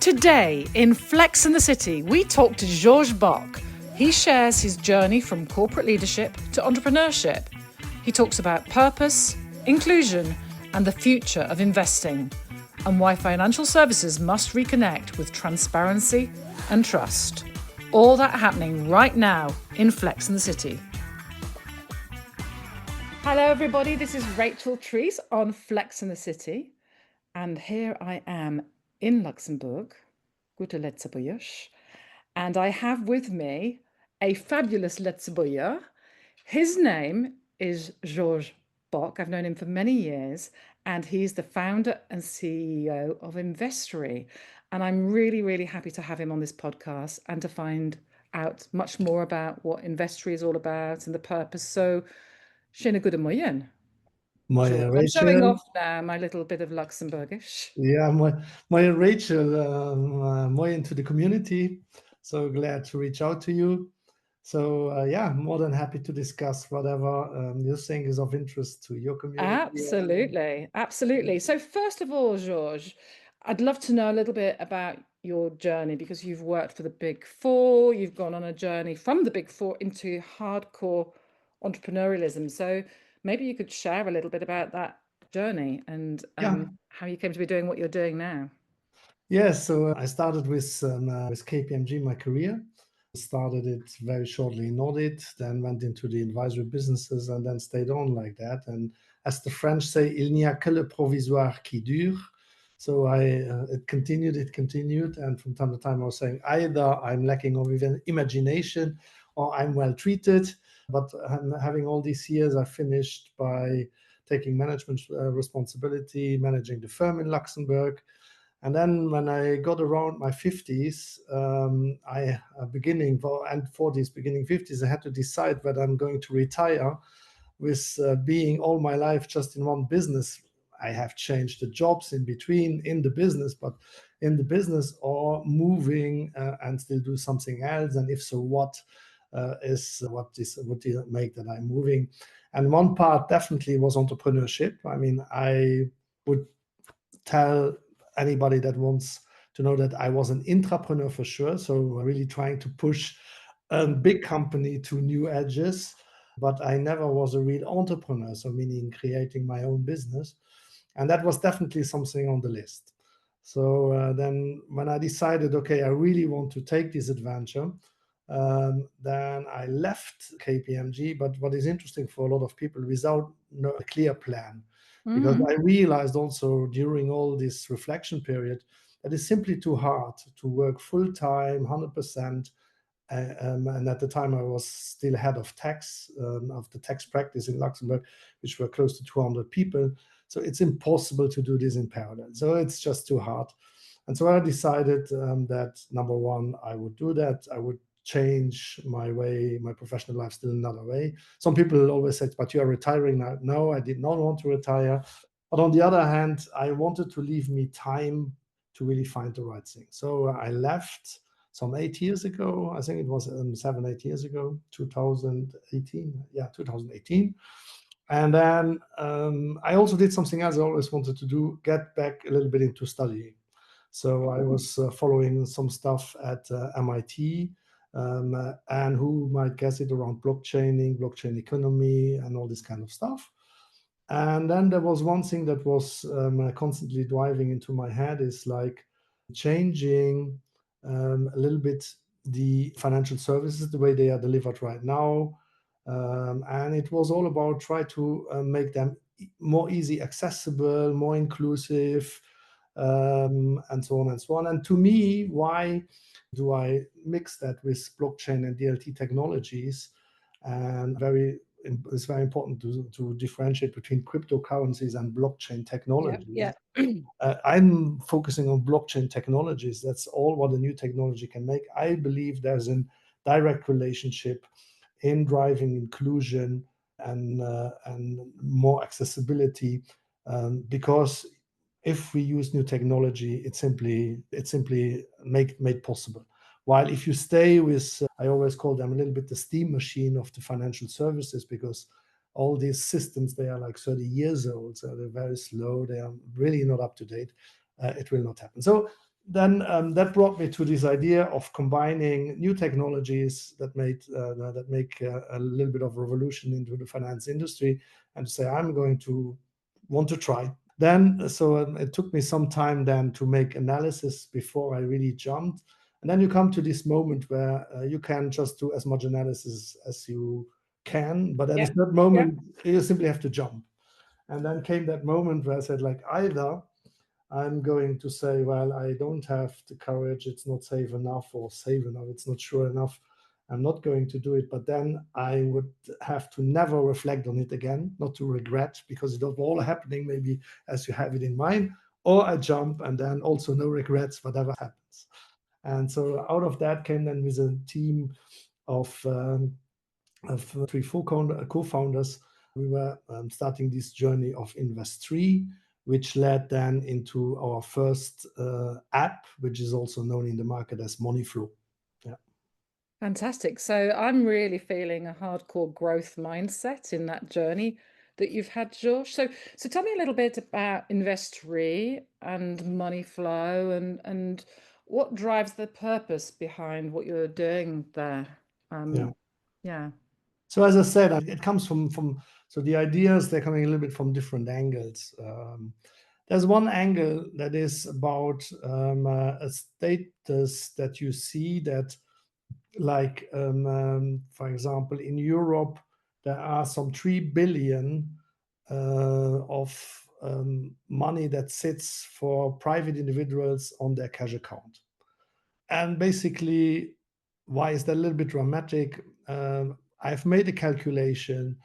Today, in Flex in the City, we talk to Georges Bock. He shares his journey from corporate leadership to entrepreneurship. He talks about purpose, inclusion, and the future of investing, and why financial services must reconnect with transparency and trust. All that happening right now in Flex in the City. Hello, everybody. This is Rachel Treese on Flex in the City. And here I am in Luxembourg. Gute Letztebuiers. And I have with me a fabulous Letztebuier. His name is Georges Bock. I've known him for many years, and he's the founder and CEO of Investre. And I'm really, really happy to have him on this podcast and to find out much more about what Investre is all about and the purpose. So, schöne gute Morgen. Moje I'm showing Rachel. off now my little bit of Luxembourgish. Yeah, moje Rachel, more into the community. So glad to reach out to you. So yeah, more than happy to discuss whatever you think is of interest to your community. Absolutely, absolutely. So first of all, Georges, I'd love to know a little bit about your journey because you've worked for the Big Four, you've gone on a journey from the Big Four into hardcore entrepreneurialism. So maybe you could share a little bit about that journey and how you came to be doing what you're doing now. Yes, so I started with KPMG my career. Started it very shortly in audit, then went into the advisory businesses and then stayed on like that. And as the French say, il n'y a que le provisoire qui dure. So it continued, and from time to time I was saying either I'm lacking of even imagination or I'm well treated. But having all these years, I finished by taking management responsibility, managing the firm in Luxembourg. And then when I got around my 50s, beginning 50s, I had to decide whether I'm going to retire with being all my life just in one business. I have changed the jobs in between in the business, but in the business or moving and still do something else. And if so, what would make that I'm moving? And one part definitely was entrepreneurship. I mean, I would tell anybody that wants to know that I was an intrapreneur for sure. So really trying to push a big company to new edges, but I never was a real entrepreneur. So meaning creating my own business. And that was definitely something on the list. So then when I decided, okay, I really want to take this adventure, then I left KPMG. But what is interesting for a lot of people, without a clear plan, because I realized also during all this reflection period that it's simply too hard to work full-time, 100%. And at the time I was still head of tax, of the tax practice in Luxembourg, which were close to 200 people. So it's impossible to do this in parallel. So it's just too hard. And so I decided that number one, I would do that. I would change my professional life still another way. Some people always said, but you are retiring now. No, I did not want to retire. But on the other hand, I wanted to leave me time to really find the right thing. So I left some 8 years ago. I think it was 7-8 years ago, 2018. Yeah, 2018. And then I also did something else I always wanted to do, get back a little bit into studying. So I was following some stuff at MIT, and who might guess it, around blockchain economy, and all this kind of stuff. And then there was one thing that was constantly driving into my head, is like changing a little bit the financial services, the way they are delivered right now. And it was all about try to make them more easy accessible, more inclusive, and so on and so on. And to me, why do I mix that with blockchain and DLT technologies? And it's very important to differentiate between cryptocurrencies and blockchain technologies. Yeah. I'm focusing on blockchain technologies. That's all what a new technology can make. I believe there's a direct relationship in driving inclusion and more accessibility, because if we use new technology, it's simply made possible. While if you stay with, I always call them a little bit the steam machine of the financial services, because all these systems, they are like 30 years old, so they're very slow, they are really not up to date. It will not happen. So then that brought me to this idea of combining new technologies that make a little bit of revolution into the finance industry, and to say I'm going to want to try. Then so it took me some time then to make analysis before I really jumped. And then you come to this moment where you can just do as much analysis as you can, but at a Yeah. certain Yeah. moment you simply have to jump. And then came that moment where I said, like, either I'm going to say, well, I don't have the courage, it's not safe enough, or safe enough, it's not sure enough. I'm not going to do it. But then I would have to never reflect on it again, not to regret, because it was all happening maybe as you have it in mind. Or I jump, and then also no regrets, whatever happens. And so out of that came then with a team of three co-founders. We were starting this journey of Invest3, which led then into our first app, which is also known in the market as Moniflo. Yeah. Fantastic. So I'm really feeling a hardcore growth mindset in that journey that you've had, Georges. So tell me a little bit about Invest3 and money flow, and what drives the purpose behind what you're doing there. Yeah. Yeah. So as I said, it comes from so the ideas, they're coming a little bit from different angles. There's one angle that is about a status that you see that, like for example, in Europe, there are some 3 billion of money that sits for private individuals on their cash account. And basically, why is that a little bit dramatic? I've made a calculation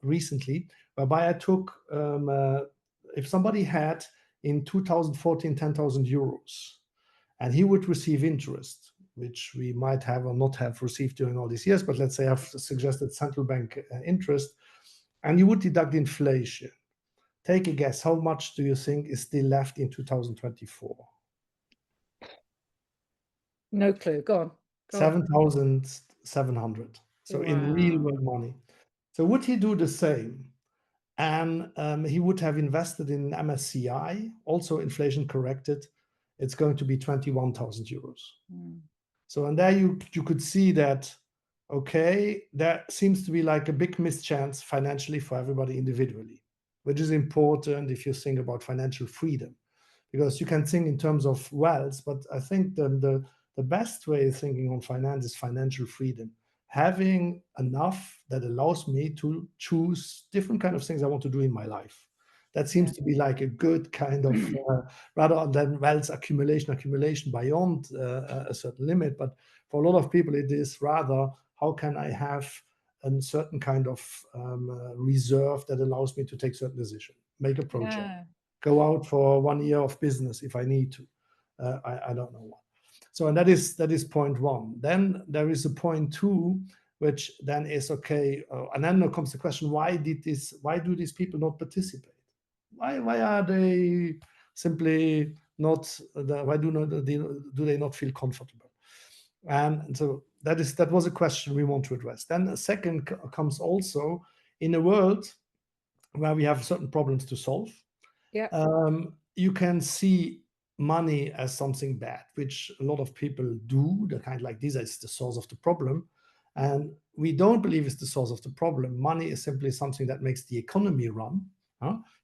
recently whereby I took, if somebody had in 2014 10,000 euros, and he would receive interest, which we might have or not have received during all these years, but let's say I've suggested central bank interest, and you would deduct inflation. Take a guess, how much do you think is still left in 2024? No clue. Go on. Go on. 7,700. So in real Wow. world money. So would he do the same? And he would have invested in MSCI, also inflation corrected. It's going to be 21,000 euros. Mm. So, and there you could see that, okay, there seems to be like a big mischance financially for everybody individually, which is important if you think about financial freedom, because you can think in terms of wealth, but I think the best way of thinking on finance is financial freedom. Having enough that allows me to choose different kind of things I want to do in my life. That seems Yeah. to be like a good kind of rather than wealth accumulation beyond a certain limit. But for a lot of people, it is rather, how can I have a certain kind of reserve that allows me to take certain decision, make a project, Yeah. go out for 1 year of business if I need to. I don't know what. So, and that is point one. Then there is a point two, which then is okay. And then comes the question: Why do these people not participate? Why are they simply not? Why do they not feel comfortable? And so that was a question we want to address. Then a second comes also in a world where we have certain problems to solve. Yeah. You can see money as something bad, which a lot of people do. The kind like this is the source of the problem, and we don't believe it's the source of the problem. Money is simply something that makes the economy run.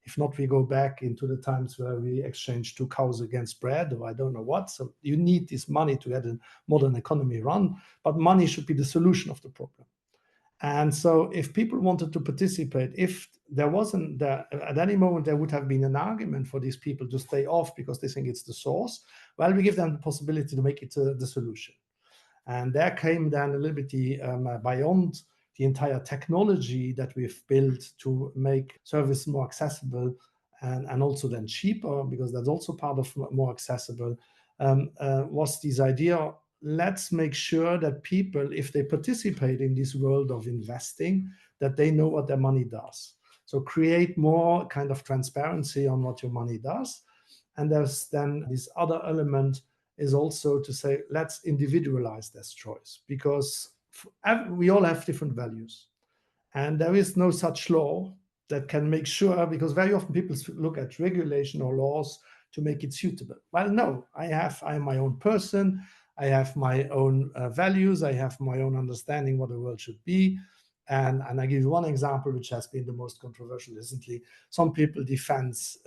If not, we go back into the times where we exchange 2 cows against bread, or I don't know what. So you need this money to get a modern economy run, but money should be the solution of the problem. And so if people wanted to participate, if there wasn't there, at any moment there would have been an argument for these people to stay off because they think it's the source, well, we give them the possibility to make it the solution. And there came then a little bit beyond the entire technology that we've built to make service more accessible, and also then cheaper, because that's also part of more accessible, was this idea: let's make sure that people, if they participate in this world of investing, that they know what their money does. So create more kind of transparency on what your money does. And there's then this other element is also to say, let's individualize this choice, because we all have different values. And there is no such law that can make sure, because very often people look at regulation or laws to make it suitable. Well, no, I'm my own person. I have my own values. I have my own understanding what the world should be. And I give you one example, which has been the most controversial recently. Some people defense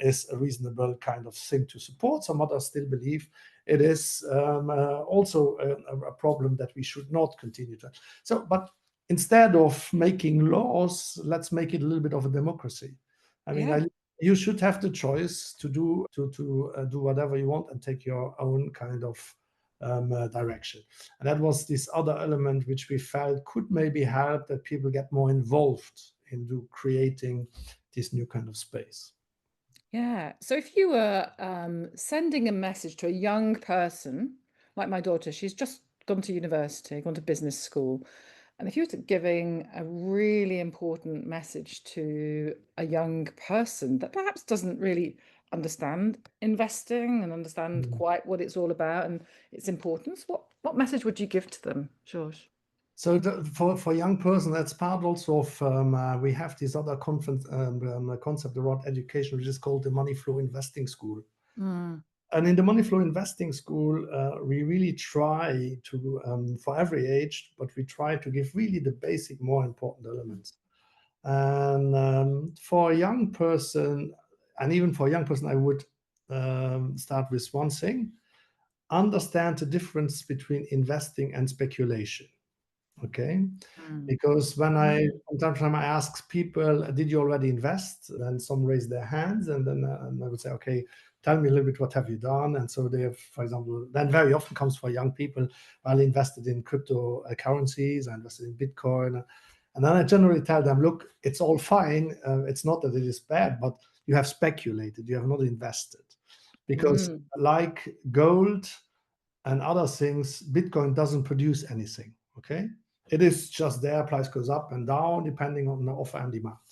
is a reasonable kind of thing to support. Some others still believe it is also a problem that we should not continue to. So, but instead of making laws, let's make it a little bit of a democracy. I mean, Yeah. you should have the choice to do whatever you want and take your own kind of direction. And that was this other element which we felt could maybe help that people get more involved into creating this new kind of space. Yeah. So if you were sending a message to a young person, like my daughter, she's just gone to university, gone to business school. And if you were giving a really important message to a young person that perhaps doesn't really understand investing and understand Mm. quite what it's all about and its importance, what message would you give to them, Georges? So for young person, that's part also of we have this other concept around education, which is called the Moniflo Investing School. Mm, And in the Moniflo Investing School, we really try to, for every age, but we try to give really the basic, more important elements. And for a young person, and even for a young person, I would start with one thing: understand the difference between investing and speculation. Okay, mm, because from time to time I ask people, did you already invest? And some raise their hands, and then and I would say, okay, tell me a little bit, what have you done? And so they have, for example, then very often comes for young people, well, I invested in cryptocurrencies, I invested in Bitcoin. And then I generally tell them, look, it's all fine. It's not that it is bad, but you have speculated, you have not invested. Because mm, like gold and other things, Bitcoin doesn't produce anything. Okay, it is just there. Price goes up and down depending on the offer and demand.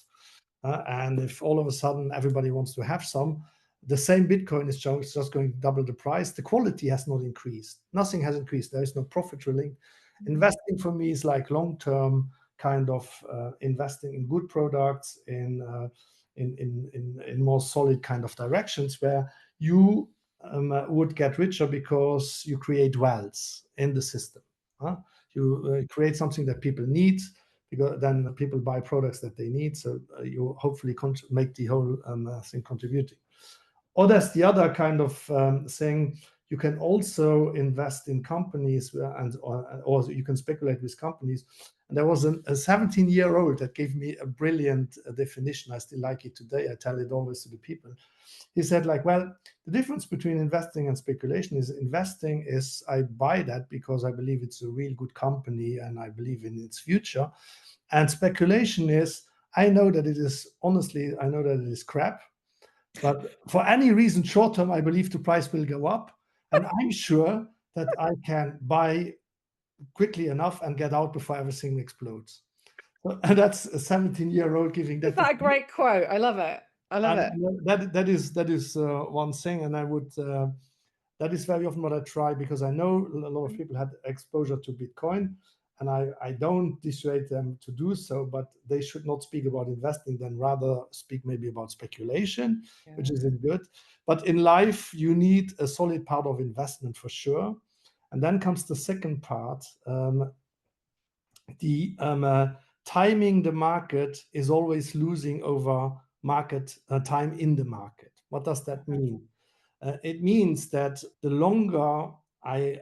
And if all of a sudden everybody wants to have some, the same Bitcoin is just going to double the price. The quality has not increased. Nothing has increased. There is no profit linked. Investing for me is like long-term kind of investing in good products, in more solid kind of directions where you would get richer because you create wealth in the system. You create something that people need, because then people buy products that they need. So you hopefully make the whole thing contributing. Or there's the other kind of thing. You can also invest in companies or you can speculate with companies. And there was a 17-year-old that gave me a brilliant definition. I still like it today. I tell it always to the people. He said, like, well, the difference between investing and speculation is investing is I buy that because I believe it's a real good company and I believe in its future. And speculation is I know that it is, honestly, I know that it is crap. But for any reason, short term, I believe the price will go up. And I'm sure that I can buy quickly enough and get out before everything explodes. And that's a 17-year-old giving Is that. that a great quote? I love it. I love it. And that is one thing. And I would that is very often what I try, because I know a lot of people had exposure to Bitcoin, and I don't dissuade them to do so, but they should not speak about investing, then rather speak maybe about speculation, which Yeah. isn't good. But in life, you need a solid part of investment for sure. And then comes the second part. The timing the market is always losing over market time in the market. What does that mean? It means that I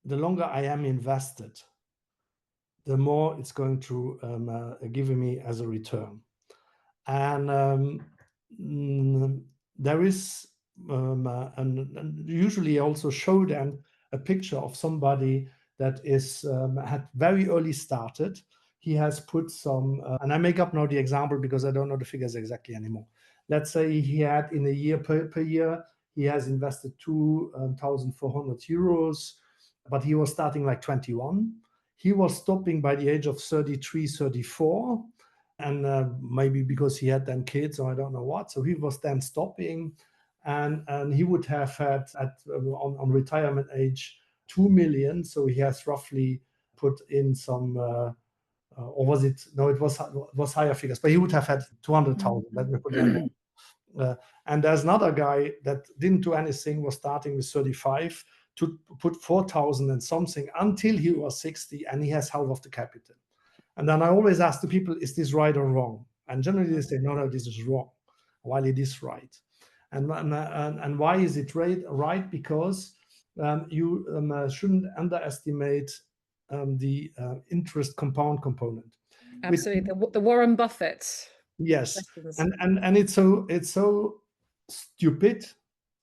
the longer I am invested, the more it's going to give me as a return. And there is, and usually I also show them a picture of somebody that is had very early started. He has put some, and I make up now the example because I don't know the figures exactly anymore. Let's say he had in a year per year, he has invested 2,400 euros, but he was starting like 21. He was stopping by the age of 33, 34, and maybe because he had then kids or I don't know what. So he was then stopping, and he would have had on retirement age 2 million. So he has roughly put in some, or was it? No, it was higher figures, but he would have had 200,000. Let me put it like that. Uh, and there's another guy that didn't do anything, was starting with 35 to put 4,000 and something until he was 60, and he has half of the capital. And then I always ask the people, is this right or wrong? And generally they say, no, no, this is wrong, while it is right. And why is it right? Because you shouldn't underestimate the interest compound component. Which, Absolutely. The Warren Buffett yes, lessons. and it's so stupid,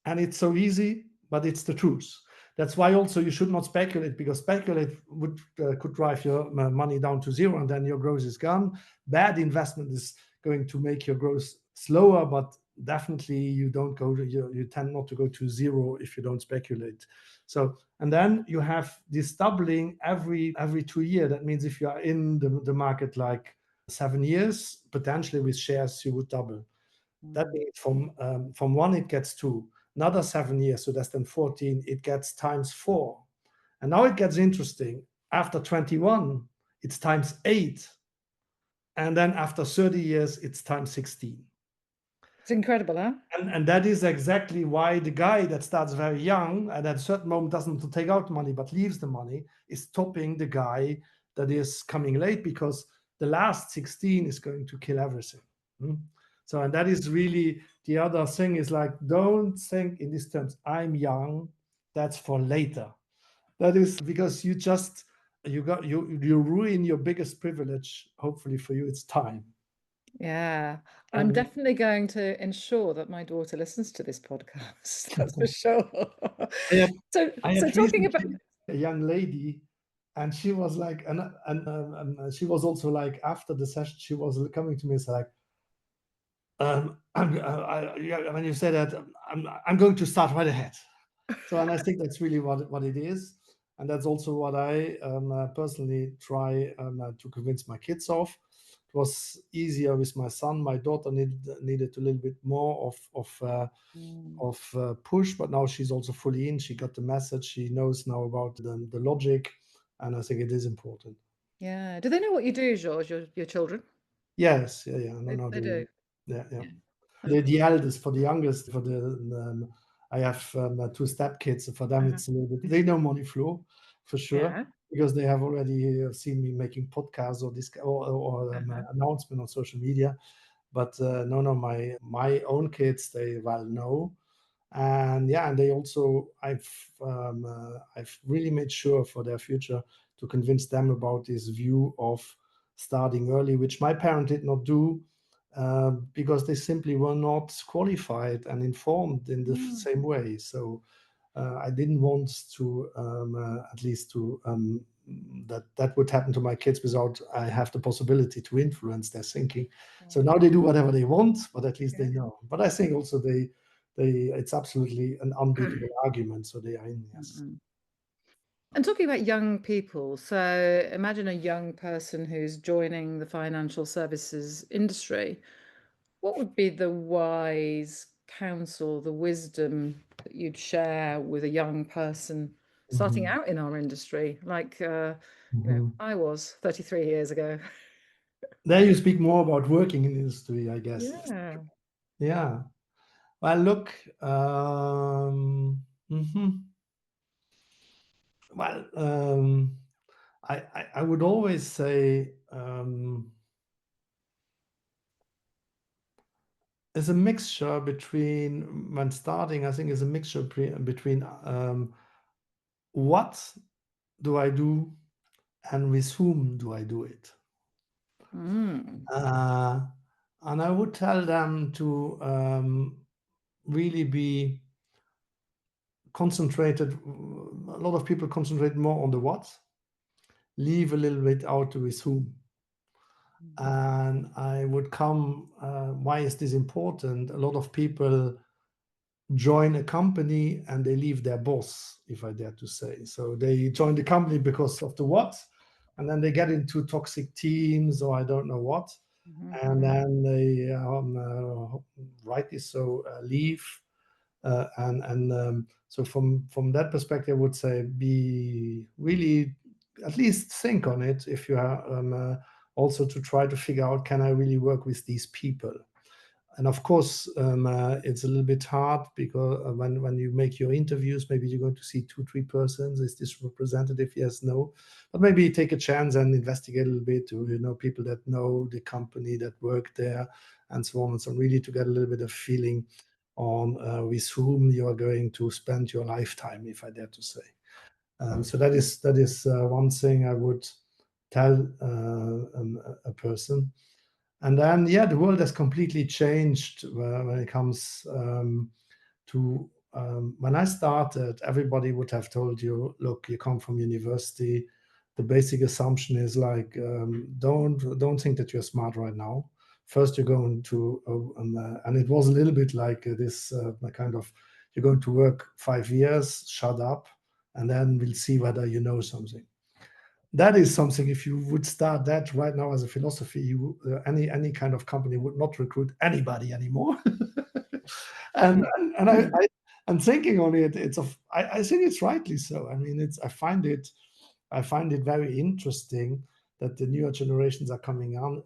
and it's so easy, but it's the truth. That's why also you should not speculate, because speculate would could drive your money down to zero, and then your growth is gone. Bad investment is going to make your growth slower, but definitely you don't go to you tend not to go to zero if you don't speculate. So, and then you have this doubling every 2 years. That means if you are in the market like 7 years, potentially with shares you would double. That Mm. means from one it gets two, another 7 years, so that's then 14. It gets times four, and now it gets interesting. After 21, it's times eight, and then after 30 years, it's times 16. It's incredible, huh? And that is exactly why the guy that starts very young and at a certain moment doesn't take out money but leaves the money is topping the guy that is coming late, because the last 16 is going to kill everything. Hmm? So, and that is really the other thing, is like, don't think in these terms, I'm young, that's for later. That is because you ruin your biggest privilege. Hopefully for you, it's time. Yeah. I'm And definitely going to ensure that my daughter listens to this podcast. That's for sure. I had So, I so had talking about, recently a young lady, and she was like, and she was also like, after the session, she was coming to me and said like, yeah, when you say that, I'm going to start right ahead. So, and I think that's really what it is, and that's also what I personally try to convince my kids of. It was easier with my son. My daughter needed a little bit more Mm, of push, but now she's also fully in. She got the message. She knows now about the logic, and I think it is important. yeah. Do they know what you do, Georges, your children? Yes, yeah, yeah. No, no, They do. yeah, yeah. Yeah. The eldest, for the youngest, for the I have two step kids. For them, Uh-huh. it's a little bit. They know Moniflo for sure, Yeah. because they have already seen me making podcasts or this or Uh-huh. announcement on social media. But no, no, my own kids, they well know. And yeah, and they also I've really made sure for their future to convince them about this view of starting early, which my parent did not do, because they simply were not qualified and informed in the Mm, same way. So I didn't want to at least to that would happen to my kids without I have the possibility to influence their thinking. So mm, now they do whatever they want, but at least they yeah. know. But I think also they it's absolutely an unbeatable argument. So they are in, yes. Mm-mm. And talking about young people, so imagine a young person who's joining the financial services industry. What would be the wise counsel, the wisdom that you'd share with a young person starting Mhm. out in our industry, like Mhm. I was 33 years ago? There you speak more about working in industry, I guess. Yeah. Yeah. Well, look. Mhm. Well, I would always say it's a mixture between when starting. I think is a mixture between what do I do and with whom do I do it. Mm. Uh, and I would tell them to really be concentrated. A lot of people concentrate more on the what, leave a little bit out with whom. And I would come, why is this important? A lot of people join a company and they leave their boss, if I dare to say. So they join the company because of the what, and then they get into toxic teams or I don't know what, and Mhm. then they rightly so leave. And so from that perspective, I would say be really at least think on it if you are also to try to figure out, can I really work with these people? and of course, it's a little bit hard because when you make your interviews, maybe you're going to see 2, 3 persons. Is this representative? Yes, no. But maybe take a chance and investigate a little bit to people that know the company, that work there, and so on and so on. Really to get a little bit of feeling on with whom you are going to spend your lifetime, if I dare to say. So that is one thing I would tell a person. And then, yeah, the world has completely changed when it comes to when I started. Everybody would have told you, look, you come from university. The basic assumption is like, don't think that you're smart right now. First, you're going to, and it was a little bit like this kind of, you're going to work 5 years, shut up, and then we'll see whether you know something. That is something. If you would start that right now as a philosophy, any kind of company would not recruit anybody anymore. and Mm. and I'm thinking on it. I think it's rightly so. I mean, I find it very interesting that the newer generations are coming in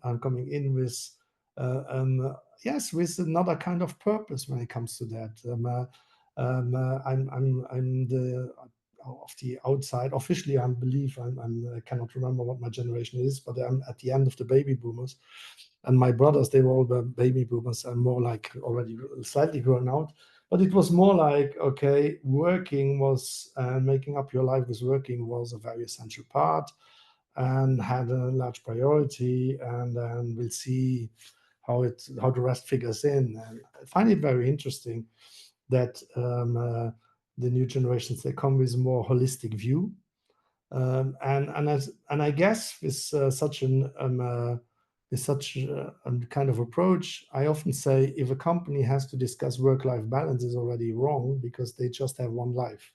with yes, with another kind of purpose when it comes to that. I'm the of the outside. Officially, I believe I cannot remember what my generation is, but I'm at the end of the baby boomers. And my brothers, they were all the baby boomers. I'm more like already slightly grown out. But it was more like, okay, working was, making up your life with working was a very essential part and had a large priority. And then we'll see how the rest figures in. And I find it very interesting that the new generations, they come with a more holistic view, and I guess with such a kind of approach, I often say if a company has to discuss work-life balance is already wrong because they just have one life.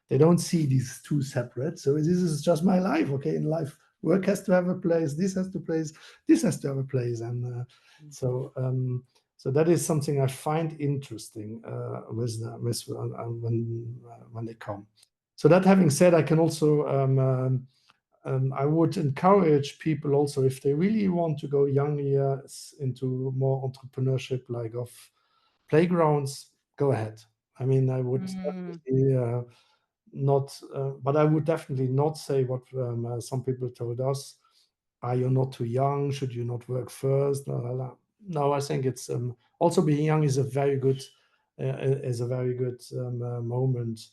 They don't see these two separate. So this is just my life. Okay, in life, work has to have a place. This has to have a place, and so. So that is something I find interesting when they come. So that having said, I can also I would encourage people also, if they really want to go young years into more entrepreneurship, like of playgrounds, go ahead. I mean, I would Mm. definitely not, but I would definitely not say what some people told us. Are you not too young? Should you not work first? La, la, la. No, I think it's also being young is a very good moment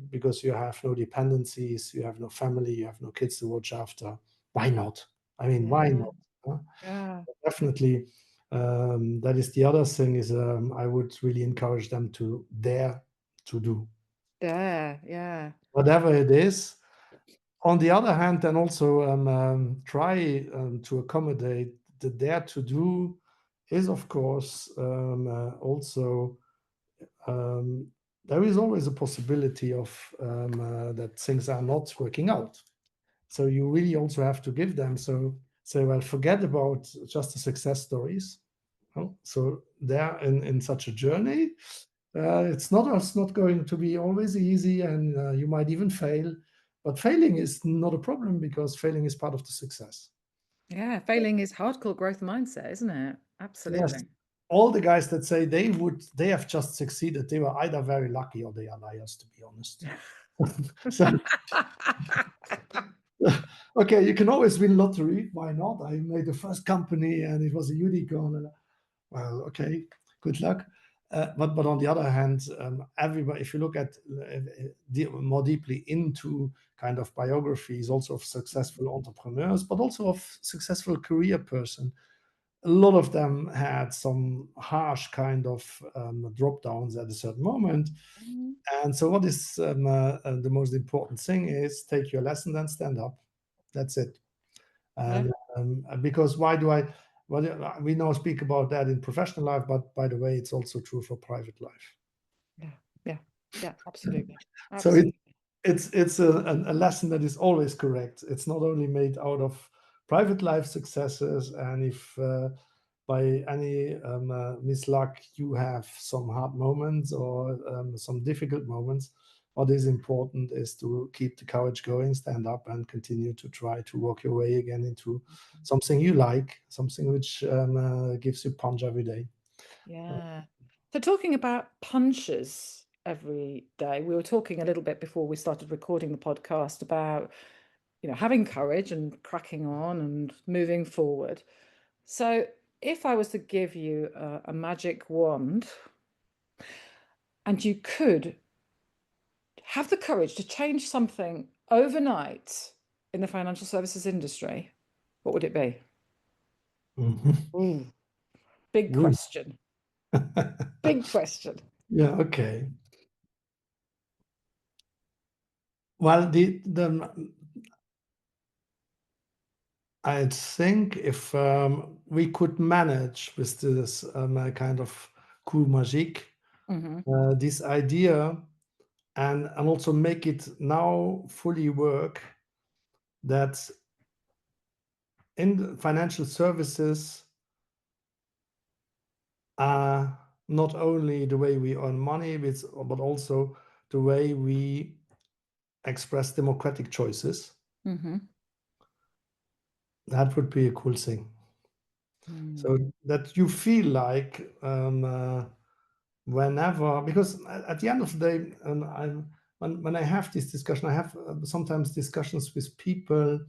because you have no dependencies, you have no family, you have no kids to watch after. Why not? I mean, why Yeah. not? Huh? Yeah. Definitely, that is the other thing is I would really encourage them to dare to do There. Yeah. whatever it is. On the other hand, then also try to accommodate the dare to do is, of course, also um, there is always a possibility of that things are not working out. So you really also have to give them. So say, well, forget about just the success stories. So there in such a journey, it's not going to be always easy, and you might even fail. But failing is not a problem because failing is part of the success. Yeah. Failing is hardcore growth mindset, isn't it? Yes, Absolutely. all the guys that say they have just succeeded, they were either very lucky or they are liars, to be honest. So okay, you can always win lottery. Why not? I made the first company and it was a unicorn. And, well, okay, good luck. But on the other hand, everybody, if you look at more deeply into kind of biographies, also of successful entrepreneurs, but also of successful career person, a lot of them had some harsh kind of drop downs at a certain moment. Mm. And so, what is the most important thing is take your lesson and stand up. That's it. Yeah. And because why do I? Well, we now speak about that in professional life, but by the way, it's also true for private life. Yeah. Yeah. Yeah. Absolutely. So Absolutely. it's a lesson that is always correct. It's not only made out of private life successes, and if by any misluck you have some hard moments or some difficult moments, what is important is to keep the courage going, stand up, and continue to try to walk your way again into something you like, something which gives you punch every day. Yeah. So talking about punches every day, we were talking a little bit before we started recording the podcast about, having courage and cracking on and moving forward. So if I was to give you a magic wand and you could have the courage to change something overnight in the financial services industry, what would it be? Mhm. Ooh, big Ooh. question. Big question. Yeah, okay. Well, I think if we could manage with this kind of coup magique, Hmm. this idea, and also make it now fully work, that in the financial services are not only the way we earn money, but also the way we express democratic choices. Hmm. That would be a cool thing. So Mm. that you feel like whenever, because at the end of the day, when I have this discussion, I have sometimes discussions with people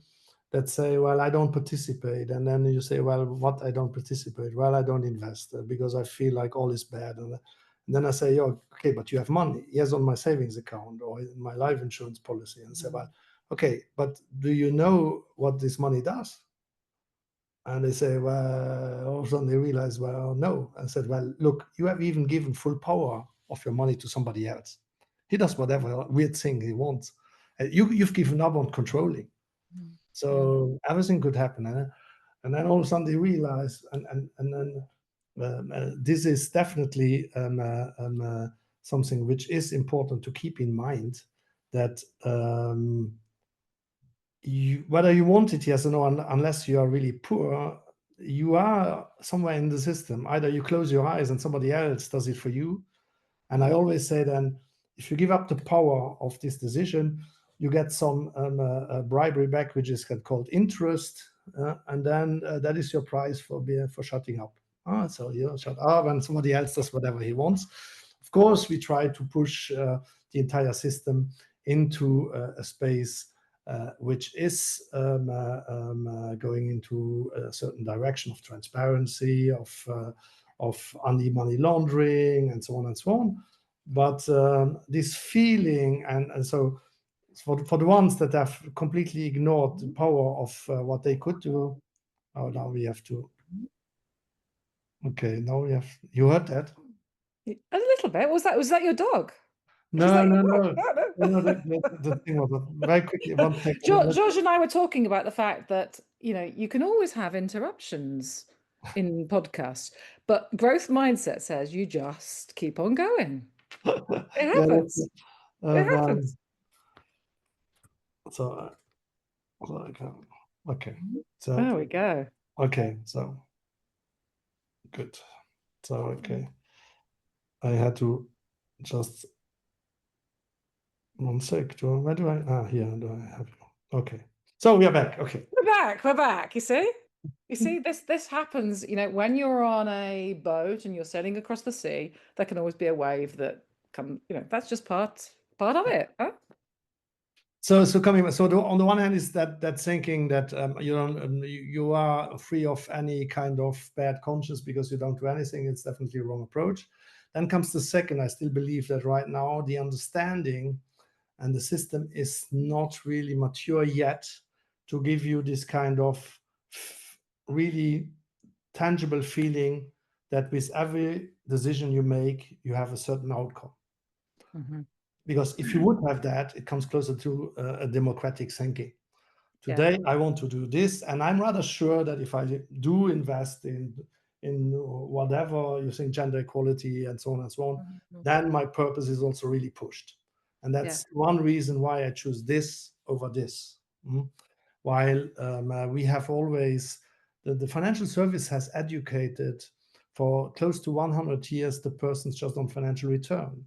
that say, well, I don't participate. And then you say, well, what, I don't participate? Well, I don't invest because I feel like all is bad. And then I say, oh, okay, but you have money. Yes, on my savings account or in my life insurance policy. And say, well, okay, but do you know what this money does? And they say, well, all of a sudden they realize, well, no. I said, well, look, you have even given full power of your money to somebody else. He does whatever weird thing he wants. You've given up on controlling. Mm. So everything could happen. And then all of a sudden they realize, and then this is definitely something which is important to keep in mind, that whether you want it, yes or no, unless you are really poor, you are somewhere in the system. Either you close your eyes and somebody else does it for you. And I always say then, if you give up the power of this decision, you get some bribery back, which is called interest, and then that is your price for shutting up. So you shut up, and somebody else does whatever he wants. Of course, we try to push the entire system into a space which is going into a certain direction of transparency, of anti-money laundering, and so on and so on. But this feeling, and so for the ones that have completely ignored the power of what they could do, oh, now we have to. Okay, now we have. You heard that? A little bit. Was that your dog? Was No, that no, your dog? no. No, No, no. the thing was very quickly. One second. George and I were talking about the fact that, you can always have interruptions in podcasts, but growth mindset says you just keep on going. It Yeah, happens. It happens. so, okay, so There we go. okay, so good. So okay, I had to just 1 sec. Where do I? Here do I have? Okay, so we are back. Okay. We're back. We're back. You see? You see, this happens, when you're on a boat and you're sailing across the sea, there can always be a wave that comes, that's just part of it. Huh? So coming, so on the one hand is that thinking that you don't you are free of any kind of bad conscience because you don't do anything. It's definitely a wrong approach. Then comes the second. I still believe that right now the understanding and the system is not really mature yet to give you this kind of really tangible feeling that with every decision you make, you have a certain outcome. Mhm. Because if you would have that, it comes closer to a democratic thinking. Yeah. Today, I want to do this, and I'm rather sure that if I do invest in whatever you think, gender equality and so on and so on, Mhm. then my purpose is also really pushed. And Yeah. that's one reason why I choose this over this. While we have always, the financial service has educated for close to 100 years the persons just on financial return.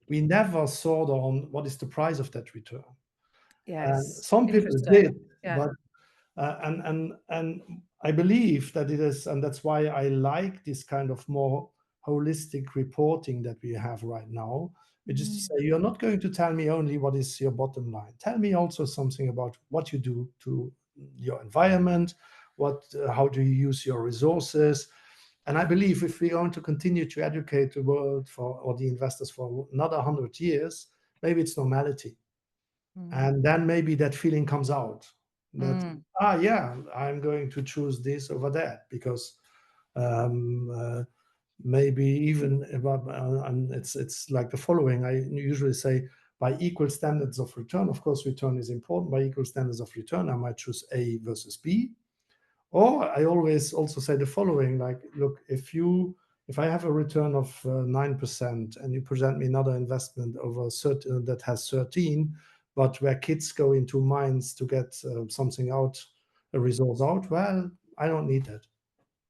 We never thought on what is the price of that return. And Yes. some people Interesting. did, Yeah. but And I believe that it is, and that's why I like this kind of more holistic reporting that we have right now, which is to Mm, say, you're not going to tell me only what is your bottom line. Tell me also something about what you do to your environment, how do you use your resources. And I believe if we are going to continue to educate the world for, or the investors for another 100 years, maybe it's normality. mm, And then maybe that feeling comes out that, mm, yeah, I'm going to choose this over that because um, uh, maybe even about, and it's like the following. I usually say, by equal standards of return, of course, return is important. By equal standards of return, I might choose A versus B. Or I always also say the following, like, look, if I have a return of 9% and you present me another investment over certain that has 13, but where kids go into mines to get something out, a resource out, well, I don't need that.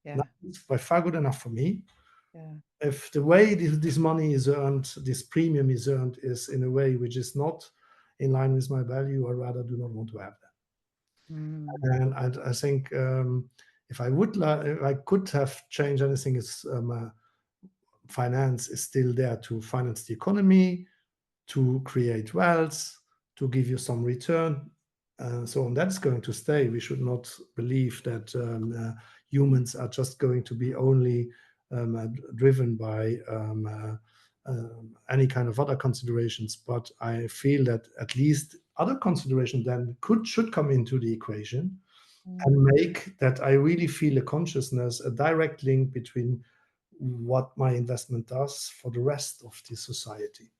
yeah, That is by far good enough for me. yeah. If the way this money is earned, this premium is earned, is in a way which is not in line with my value, I rather do not want to have that. Mm, And I think if if I could have changed anything, is finance is still there to finance the economy, to create wealth, to give you some return. So that's going to stay. We should not believe that humans are just going to be only driven by any kind of other considerations. But I feel that at least other considerations then should come into the equation and mm, make that I really feel a consciousness, a direct link between what my investment does for the rest of the society.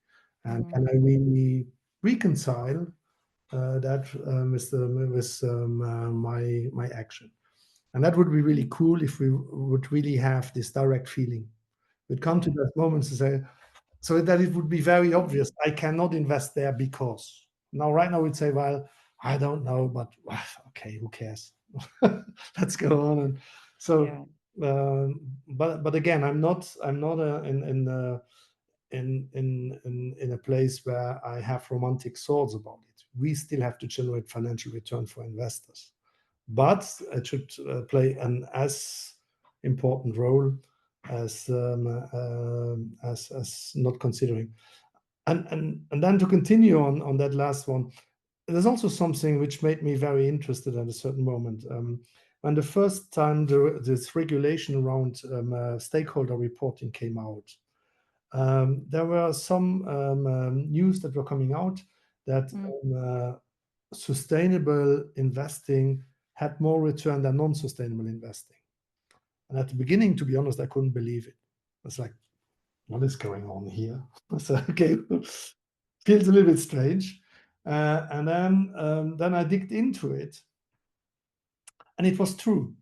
And can I mm, really reconcile that with my action? And that would be really cool if we would really have this direct feeling. We'd come to yeah. that moment to say, so that it would be very obvious, I cannot invest there because. Now, right now, we'd say, well, I don't know, but okay, who cares? Let's go on. And so, Yeah. but again, I'm not in a place where I have romantic thoughts about it. We still have to generate financial return for investors, but it should play an as important role as not considering. And then to continue on that last one, there's also something which made me very interested at a certain moment. When the first time this regulation around stakeholder reporting came out, there were some news that were coming out that Mm, sustainable investing had more return than non-sustainable investing. And at the beginning, to be honest, I couldn't believe it. It's like, what is going on here? So, okay, feels a little bit strange. And then I digged into it, and it was true.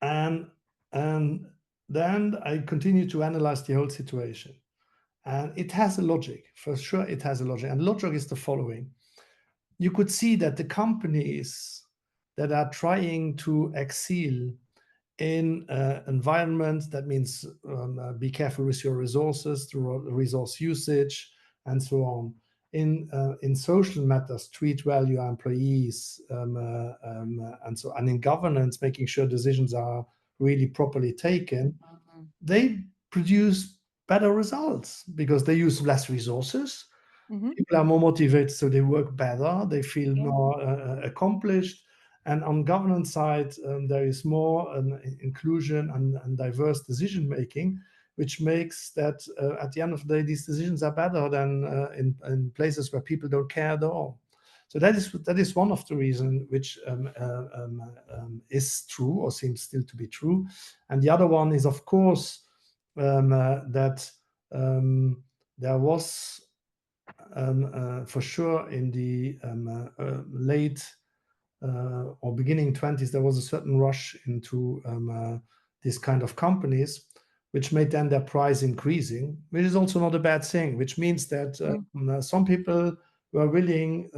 And and then I continued to analyze the whole situation. And it has a logic, for sure. It has a logic, and logic is the following: you could see that the companies that are trying to excel in environment, that means be careful with your resources, through resource usage, and so on. In social matters, treat well your employees, and so, and in governance, making sure decisions are really properly taken. mm, They produce better results because they use less resources. mhm. People are more motivated, so they work better, they feel Yeah. more accomplished. And on governance side, there is more inclusion and diverse decision making, which makes that at the end of the day, these decisions are better than in places where people don't care at all. So that is one of the reasons which is true, or seems still to be true. And the other one is, of course, that there was for sure in the late or beginning 20s, there was a certain rush into these kind of companies, which made then their price increasing, which is also not a bad thing, which means that Mm, some people were willing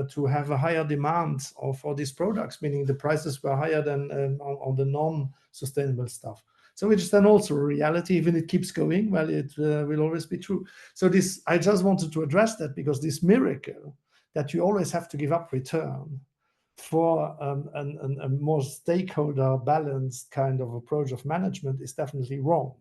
to have a higher demand for these products, meaning the prices were higher than on the non-sustainable stuff. So which is then also a reality, even it keeps going, well, it will always be true. So this, I just wanted to address that, because this miracle that you always have to give up return for a more stakeholder balanced kind of approach of management is definitely wrong.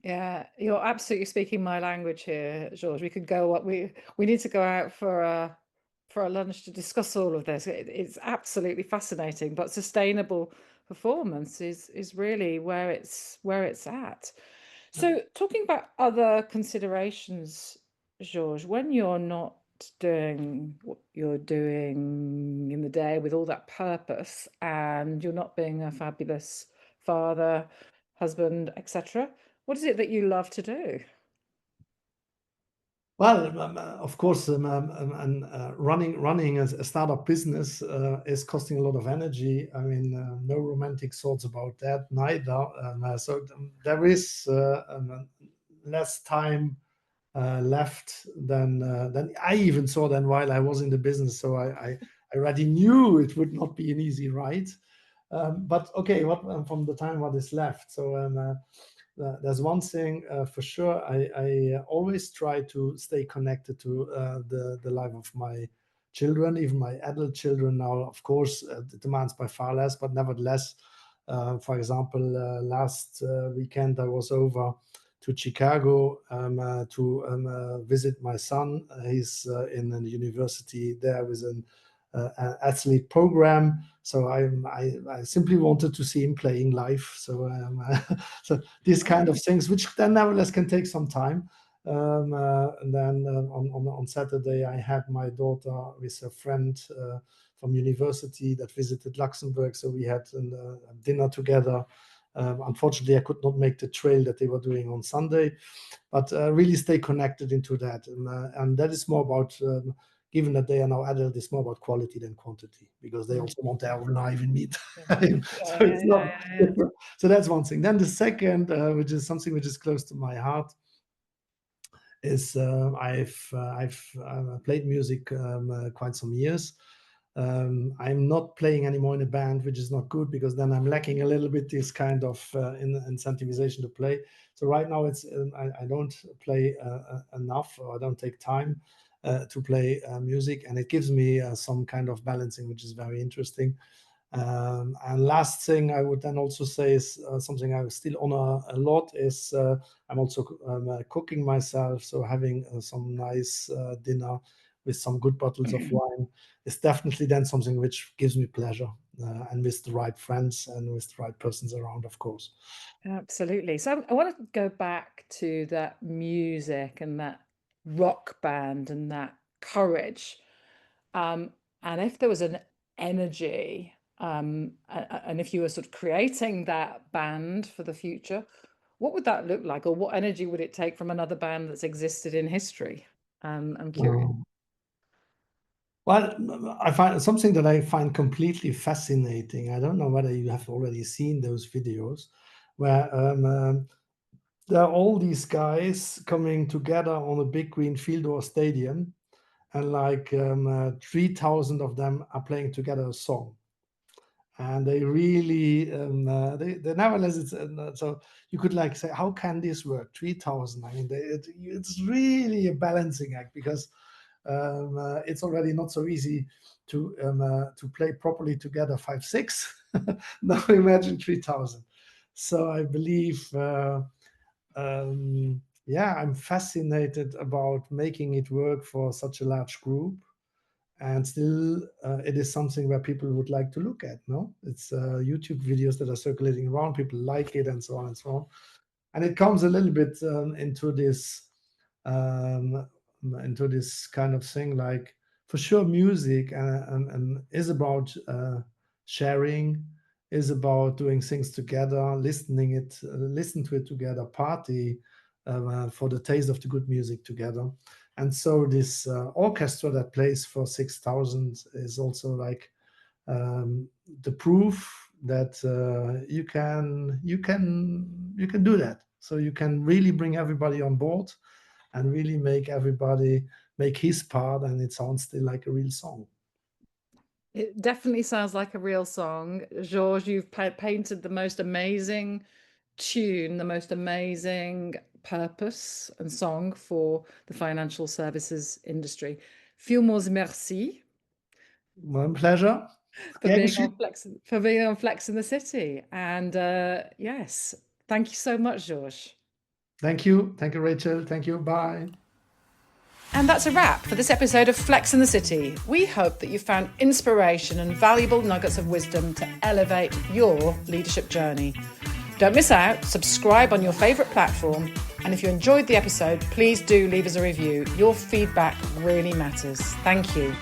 Yeah, you're absolutely speaking my language here, George. We could go up. We need to go out for a lunch to discuss all of this. It's absolutely fascinating, but sustainable performance is really where it's at. So, talking about other considerations, Georges, when you're not doing what you're doing in the day with all that purpose, and you're not being a fabulous father, husband, etc., what is it that you love to do? Well, of course, and running a startup business is costing a lot of energy. I mean, no romantic thoughts about that neither. There is less time left than I even saw then while I was in the business. So I already knew it would not be an easy ride. But okay, what from the time what is left? So there's one thing for sure. I always try to stay connected to the life of my children, even my adult children now. Of course, it demands by far less, but nevertheless, for example, last weekend I was over to Chicago to visit my son. He's in a university there with an athlete program. So I simply wanted to see him playing live. So so these kind of Right. things, which then nevertheless can take some time. And then on Saturday, I had my daughter with a friend from university that visited Luxembourg. So we had a dinner together. Unfortunately, I could not make the trail that they were doing on Sunday, but really stay connected into that. And that is more about, given that they are now adult, it's more about quality than quantity because they Mm. also want their own life in me Yeah, time. yeah, So yeah, it's not. yeah, yeah. So that's one thing. Then the second, which is something which is close to my heart, is I've played music quite some years. I'm not playing anymore in a band, which is not good because then I'm lacking a little bit this kind of incentivization to play. So right now it's I don't play enough, or I don't take time to play music, and it gives me some kind of balancing, which is very interesting. And last thing I would then also say is something I still honor a lot is I'm also cooking myself. So having some nice dinner with some good bottles of wine is definitely then something which gives me pleasure, and with the right friends and with the right persons around, of course. Absolutely. So I want to go back to that music and that rock band and that courage. Um, and if there was an energy, and if you were sort of creating that band for the future, what would that look like? Or what energy would it take from another band that's existed in history? I'm curious. Well, I find something that I find completely fascinating. I don't know whether you have already seen those videos where there are all these guys coming together on a big green field or stadium, and like 3,000 of them are playing together a song. And they really, they nevertheless, so you could like say, how can this work? 3,000. I mean, it's really a balancing act because it's already not so easy to play properly together 5, 6. Now imagine 3,000. So I believe, yeah, I'm fascinated about making it work for such a large group, and still it is something where people would like to look at. No, it's YouTube videos that are circulating around, people like it, and so on and so on. And it comes a little bit um, into this kind of thing, like for sure music is about sharing, is about doing things together, listen to it together, party for the taste of the good music together. And so this orchestra that plays for 6,000 is also like the proof that you can do that. So you can really bring everybody on board and really make everybody make his part, and it sounds still like a real song. It definitely sounds like a real song. Georges, you've painted the most amazing tune, the most amazing purpose and song for the financial services industry. Vielmals merci. My pleasure. for Gern being geschehen. on Flex in the City. And yes, thank you so much, Georges. Thank you. Thank you, Rachel. Thank you. Bye. And that's a wrap for this episode of Flex in the City. We hope that you found inspiration and valuable nuggets of wisdom to elevate your leadership journey. Don't miss out, subscribe on your favourite platform, and if you enjoyed the episode, please do leave us a review. Your feedback really matters. Thank you.